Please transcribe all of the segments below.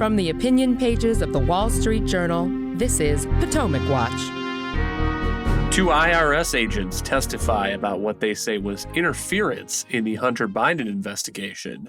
From the opinion pages of the Wall Street Journal, this is Potomac Watch. Two IRS agents testify about what they say was interference in the Hunter Biden investigation,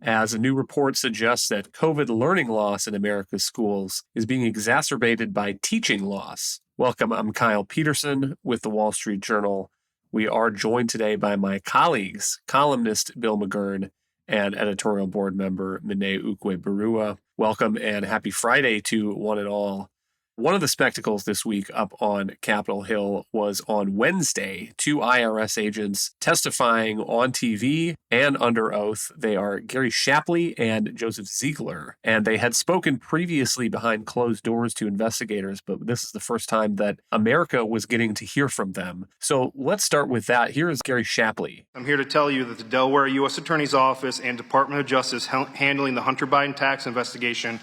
as a new report suggests that COVID learning loss in America's schools is being exacerbated by teaching loss. Welcome, I'm Kyle Peterson with the Wall Street Journal. We are joined today by my colleagues, columnist Bill McGurn and editorial board member Mene Ukwe-Barua. Welcome and happy Friday to one and all. One of the spectacles this week up on Capitol Hill was on Wednesday, two IRS agents testifying on TV and under oath. They are Gary Shapley and Joseph Ziegler, and they had spoken previously behind closed doors to investigators, but this is the first time that America was getting to hear from them. So let's start with that. Here is Gary Shapley. I'm here to tell you that the Delaware U.S. Attorney's Office and Department of Justice handling the Hunter Biden tax investigation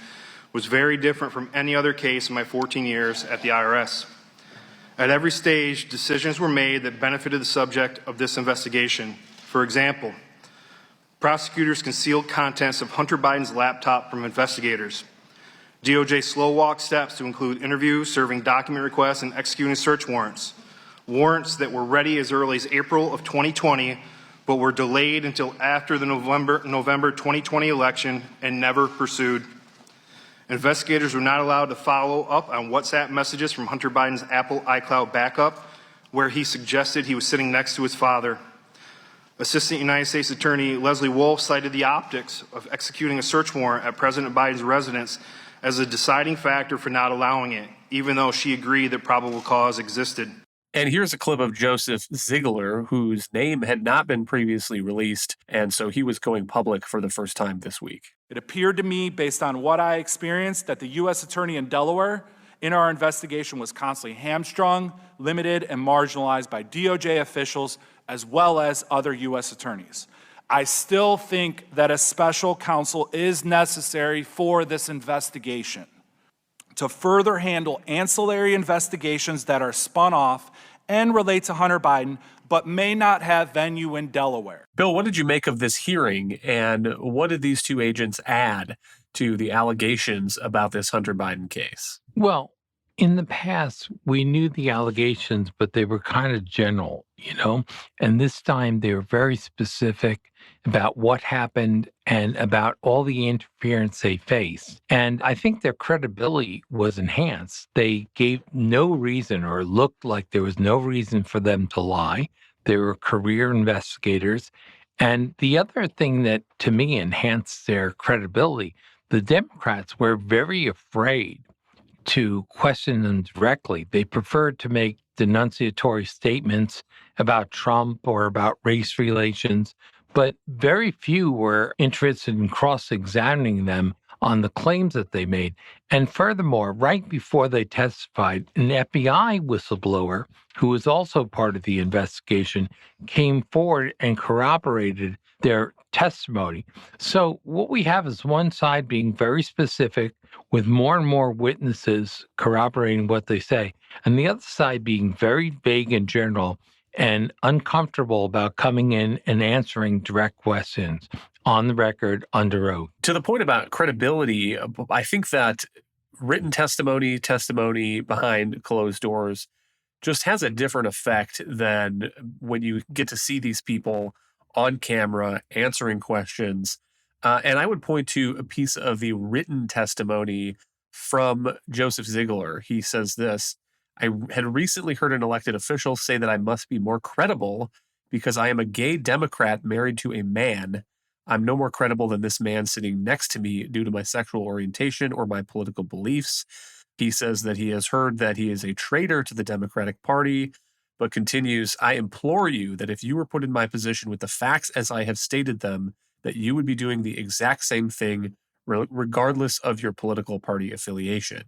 was very different from any other case in my 14 years at the IRS. At every stage, decisions were made that benefited the subject of this investigation. For example, prosecutors concealed contents of Hunter Biden's laptop from investigators. DOJ slow-walked steps to include interviews, serving document requests, and executing search warrants. Warrants that were ready as early as April of 2020, but were delayed until after the November 2020 election and never pursued. Investigators were not allowed to follow up on WhatsApp messages from Hunter Biden's Apple iCloud backup, where he suggested he was sitting next to his father. Assistant United States Attorney Leslie Wolf cited the optics of executing a search warrant at President Biden's residence as a deciding factor for not allowing it, even though she agreed that probable cause existed. And here's a clip of Joseph Ziegler, whose name had not been previously released, and so he was going public for the first time this week. It appeared to me, based on what I experienced, that the U.S. Attorney in Delaware in our investigation was constantly hamstrung, limited, and marginalized by DOJ officials as well as other U.S. attorneys. I still think that a special counsel is necessary for this investigation to further handle ancillary investigations that are spun off and relate to Hunter Biden, but may not have venue in Delaware. Bill, what did you make of this hearing, and what did these two agents add to the allegations about this Hunter Biden case? Well, in the past, we knew the allegations, but they were kind of general, and this time they were very specific about what happened and about all the interference they faced. And I think their credibility was enhanced. They gave no reason, or looked like there was no reason for them to lie. They were career investigators. And the other thing that, to me, enhanced their credibility, the Democrats were very afraid to question them directly. They preferred to make denunciatory statements about Trump or about race relations, but very few were interested in cross-examining them on the claims that they made. And furthermore, right before they testified, an FBI whistleblower, who was also part of the investigation, came forward and corroborated their testimony. So what we have is one side being very specific with more and more witnesses corroborating what they say, and the other side being very vague and general and uncomfortable about coming in and answering direct questions on the record under oath. To the point about credibility, I think that written testimony behind closed doors just has a different effect than when you get to see these people on camera answering questions. And I would point to a piece of the written testimony from Joseph Ziegler. He says this: I had recently heard an elected official say that I must be more credible because I am a gay Democrat married to a man. I'm no more credible than this man sitting next to me due to my sexual orientation or my political beliefs. He says that he has heard that he is a traitor to the Democratic Party, but continues, I implore you that if you were put in my position with the facts as I have stated them, that you would be doing the exact same thing regardless of your political party affiliation.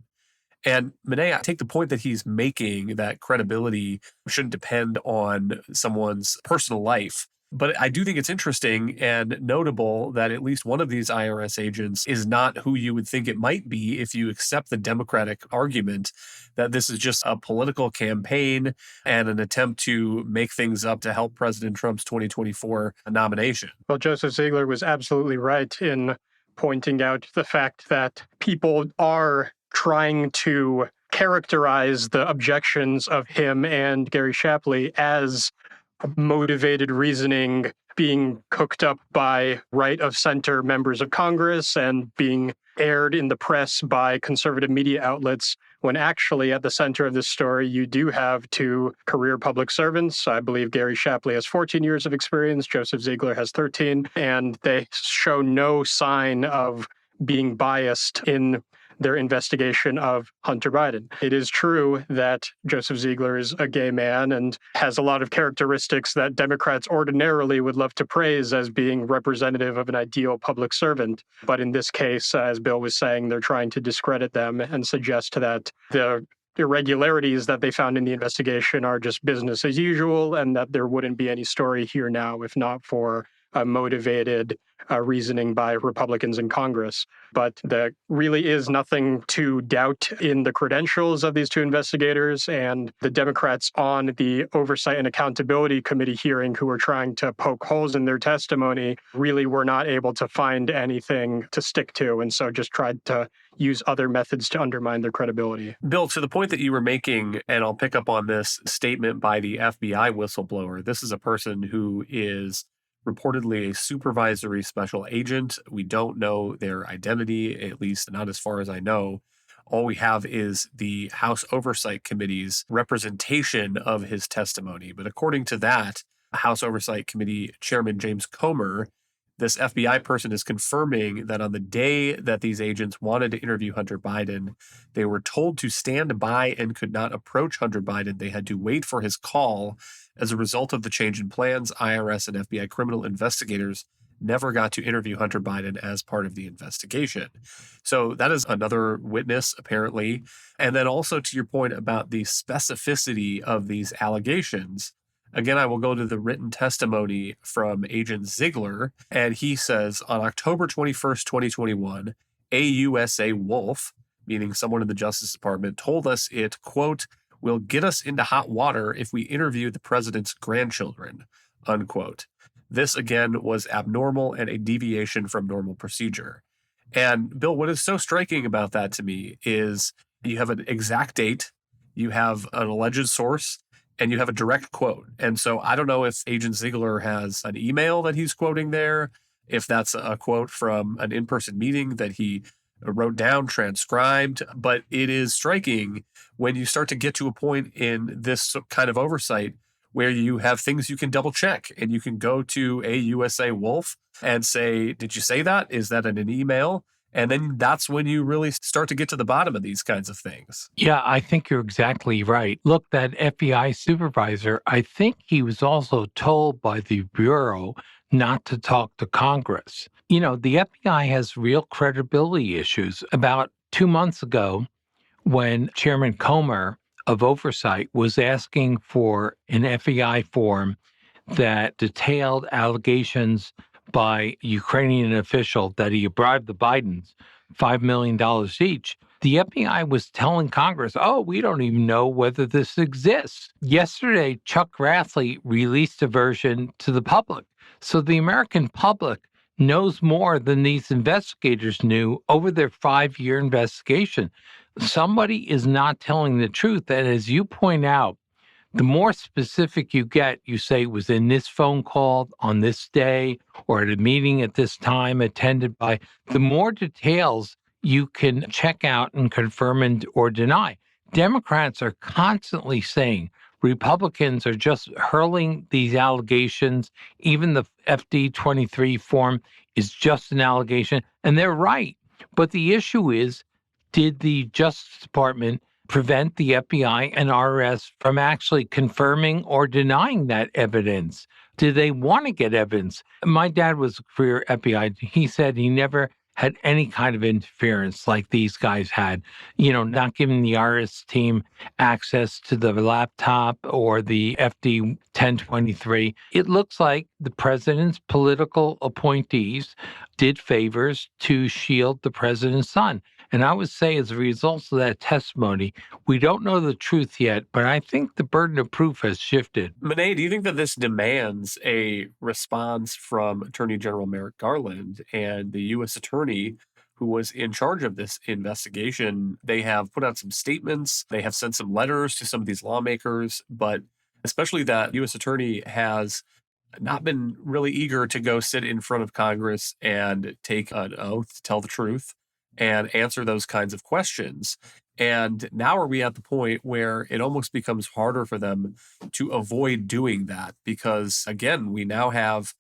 And Mene, I take the point that he's making, that credibility shouldn't depend on someone's personal life. But I do think it's interesting and notable that at least one of these IRS agents is not who you would think it might be if you accept the Democratic argument that this is just a political campaign and an attempt to make things up to help President Trump's 2024 nomination. Well, Joseph Ziegler was absolutely right in pointing out the fact that people are trying to characterize the objections of him and Gary Shapley as motivated reasoning being cooked up by right-of-center members of Congress and being aired in the press by conservative media outlets, when actually at the center of this story, you do have two career public servants. I believe Gary Shapley has 14 years of experience, Joseph Ziegler has 13, and they show no sign of being biased in their investigation of Hunter Biden. It is true that Joseph Ziegler is a gay man and has a lot of characteristics that Democrats ordinarily would love to praise as being representative of an ideal public servant. But in this case, as Bill was saying, they're trying to discredit them and suggest that the irregularities that they found in the investigation are just business as usual and that there wouldn't be any story here now if not for motivated reasoning by Republicans in Congress. But there really is nothing to doubt in the credentials of these two investigators, and the Democrats on the Oversight and Accountability Committee hearing who were trying to poke holes in their testimony really were not able to find anything to stick to, and so just tried to use other methods to undermine their credibility. Bill, to the point that you were making, and I'll pick up on this statement by the FBI whistleblower, this is a person who is reportedly a supervisory special agent. We don't know their identity, at least not as far as I know. All we have is the House Oversight Committee's representation of his testimony. But according to that, House Oversight Committee Chairman James Comer, this FBI person is confirming that on the day that these agents wanted to interview Hunter Biden, they were told to stand by and could not approach Hunter Biden. They had to wait for his call. As a result of the change in plans, IRS and FBI criminal investigators never got to interview Hunter Biden as part of the investigation. So that is another witness, apparently. And then also to your point about the specificity of these allegations, again, I will go to the written testimony from Agent Ziegler, and he says, on October 21st, 2021, AUSA Wolf, meaning someone in the Justice Department, told us it, quote, will get us into hot water if we interview the president's grandchildren, unquote. This, again, was abnormal and a deviation from normal procedure. And Bill, what is so striking about that to me is you have an exact date, you have an alleged source, and you have a direct quote. And so I don't know if Agent Ziegler has an email that he's quoting there, if that's a quote from an in-person meeting that he wrote down, transcribed, but it is striking when you start to get to a point in this kind of oversight where you have things you can double check and you can go to AUSA Wolf and say, did you say that? Is that in an email? And then that's when you really start to get to the bottom of these kinds of things. Yeah, I think you're exactly right. Look, that FBI supervisor, I think he was also told by the Bureau not to talk to Congress. You know, the FBI has real credibility issues. About 2 months ago, when Chairman Comer of Oversight was asking for an FBI form that detailed allegations by a Ukrainian official that he bribed the Bidens $5 million each, the FBI was telling Congress, oh, we don't even know whether this exists. Yesterday, Chuck Grassley released a version to the public. So the American public knows more than these investigators knew over their 5-year investigation. Somebody is not telling the truth. And as you point out, the more specific you get, you say it was in this phone call on this day or at a meeting at this time attended by, the more details you can check out and confirm or deny. Democrats are constantly saying Republicans are just hurling these allegations. Even the FD-23 form is just an allegation, and they're right. But the issue is, did the Justice Department prevent the FBI and IRS from actually confirming or denying that evidence? Did they want to get evidence? My dad was a career FBI. He said he never had any kind of interference like these guys had, not giving the IRS team access to the laptop or the FD 1023. It looks like the president's political appointees did favors to shield the president's son. And I would say as a result of that testimony, we don't know the truth yet, but I think the burden of proof has shifted. Monet, do you think that this demands a response from Attorney General Merrick Garland and the U.S. Attorney who was in charge of this investigation? They have put out some statements. They have sent some letters to some of these lawmakers, but especially that U.S. Attorney has not been really eager to go sit in front of Congress and take an oath to tell the truth and answer those kinds of questions. And now are we at the point where it almost becomes harder for them to avoid doing that? Because again, we now have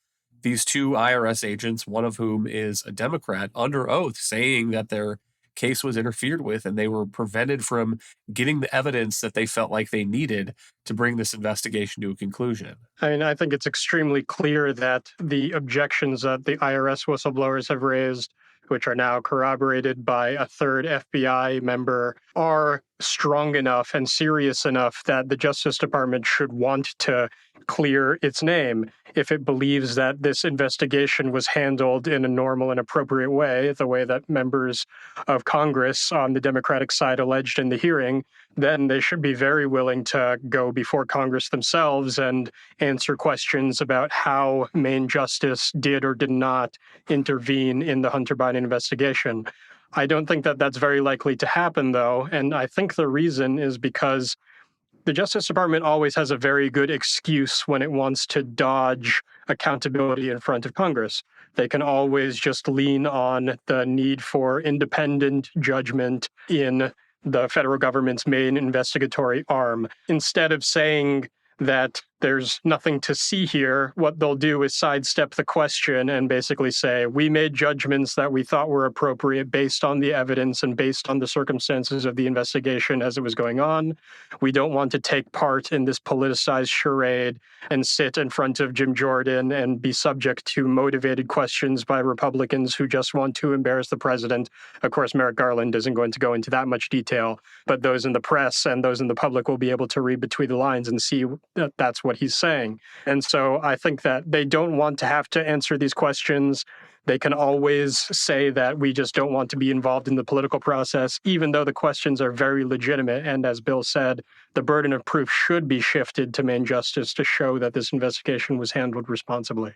these two IRS agents, one of whom is a Democrat, under oath saying that their case was interfered with and they were prevented from getting the evidence that they felt like they needed to bring this investigation to a conclusion. I mean, I think it's extremely clear that the objections that the IRS whistleblowers have raised, which are now corroborated by a third FBI member, are strong enough and serious enough that the Justice Department should want to clear its name if it believes that this investigation was handled in a normal and appropriate way, the way that members of Congress on the Democratic side alleged in the hearing. Then they should be very willing to go before Congress themselves and answer questions about how Main Justice did or did not intervene in the Hunter Biden investigation. I don't think that that's very likely to happen, though, and I think the reason is because the Justice Department always has a very good excuse when it wants to dodge accountability in front of Congress. They can always just lean on the need for independent judgment in the federal government's main investigatory arm. Instead of saying that there's nothing to see here, what they'll do is sidestep the question and basically say, we made judgments that we thought were appropriate based on the evidence and based on the circumstances of the investigation as it was going on. We don't want to take part in this politicized charade and sit in front of Jim Jordan and be subject to motivated questions by Republicans who just want to embarrass the president. Of course, Merrick Garland isn't going to go into that much detail, but those in the press and those in the public will be able to read between the lines and see that that's what he's saying. And so I think that they don't want to have to answer these questions. They can always say that we just don't want to be involved in the political process, even though the questions are very legitimate. And as Bill said, the burden of proof should be shifted to Main Justice to show that this investigation was handled responsibly.